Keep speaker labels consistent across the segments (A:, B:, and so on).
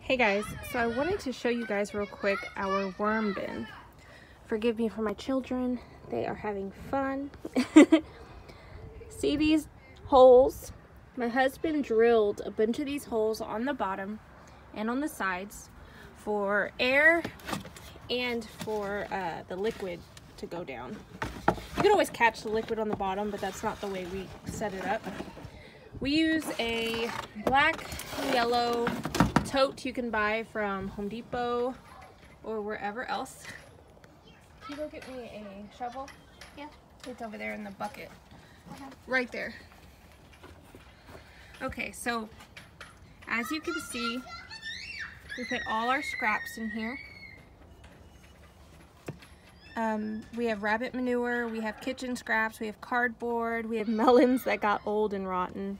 A: Hey guys, so I wanted to show you guys real quick our worm bin. Forgive me for my children, they are having fun. See these holes? My husband drilled a bunch of these holes on the bottom and on the sides for air and for the liquid to go down. You can always catch the liquid on the bottom, but that's not the way we set it up. We use a black and yellow tote you can buy from Home Depot or wherever else. Can you go get me a shovel?
B: Yeah.
A: It's over there in the bucket. Right there. Okay, so as you can see, we put all our scraps in here. We have rabbit manure, we have kitchen scraps, we have cardboard, we have melons that got old and rotten.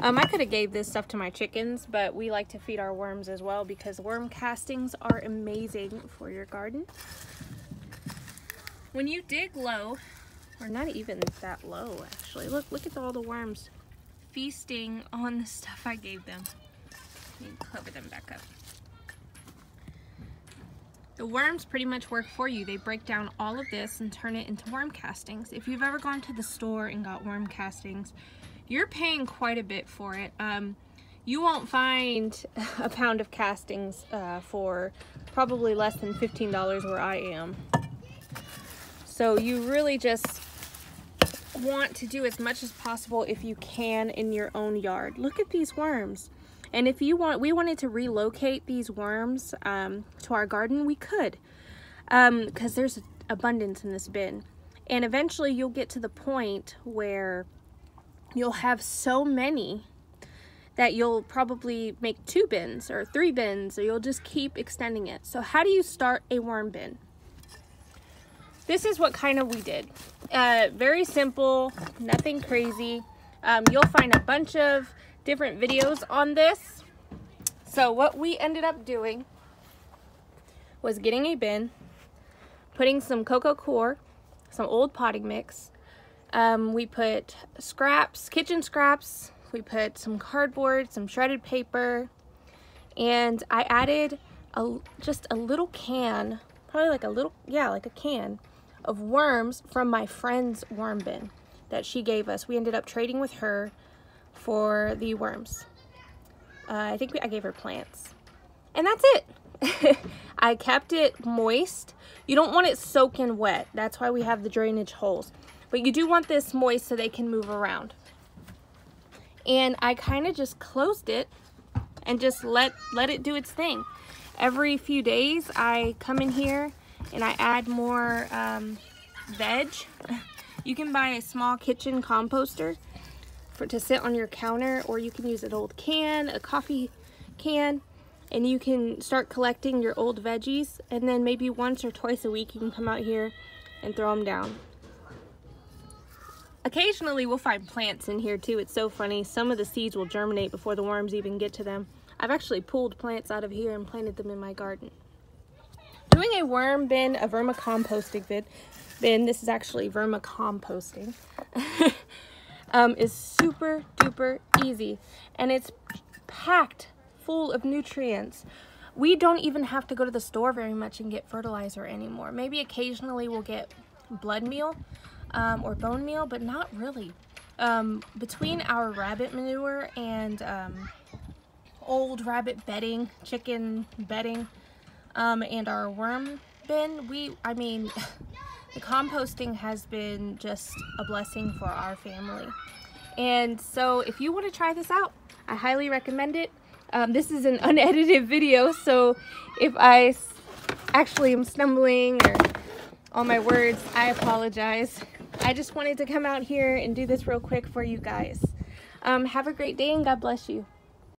A: I could have gave this stuff to my chickens, but we like to feed our worms as well because worm castings are amazing for your garden. When you dig low, or not even that low actually, look at all the worms feasting on the stuff I gave them. Let me cover them back up. The worms pretty much work for you. They break down all of this and turn it into worm castings. If you've ever gone to the store and got worm castings, you're paying quite a bit for it. You won't find a pound of castings for probably less than $15 where I am. So you really just want to do as much as possible if you can in your own yard. Look at these worms. And if you want, we wanted to relocate these worms to our garden, we could, because there's abundance in this bin. And eventually you'll get to the point where you'll have so many that you'll probably make 2 bins or 3 bins, or you'll just keep extending it. So how do you start a worm bin? This is what kind of we did. Very simple, nothing crazy. You'll find a bunch of different videos on this. So what we ended up doing was getting a bin, putting some coco coir, some old potting mix. We put scraps, kitchen scraps, we put some cardboard, some shredded paper, and I added just a little can, probably like a little, yeah, like a can of worms from my friend's worm bin that she gave us. We ended up trading with her for the worms. I think I gave her plants. And that's it. I kept it moist. You don't want it soaking wet. That's why we have the drainage holes. But you do want this moist so they can move around. And I kind of just closed it and just let it do its thing. Every few days I come in here and I add more veg. You can buy a small kitchen composter to sit on your counter, or you can use an old can, a coffee can, and you can start collecting your old veggies, and then maybe once or twice a week you can come out here and throw them down. Occasionally we'll find plants in here too. It's so funny. Some of the seeds will germinate before the worms even get to them. I've actually pulled plants out of here and planted them in my garden. Doing a worm bin, a vermicomposting bin, this is actually vermicomposting, is super duper easy, and it's packed full of nutrients. We don't even have to go to the store very much and get fertilizer anymore. Maybe occasionally we'll get blood meal or bone meal, but not really. Between our rabbit manure and old rabbit bedding, chicken bedding, and our worm bin, I mean the composting has been just a blessing for our family. And so if you want to try this out, I highly recommend it. This is an unedited video, so if I actually am stumbling or all my words, I apologize. I just wanted to come out here and do this real quick for you guys. Have a great day and God bless you.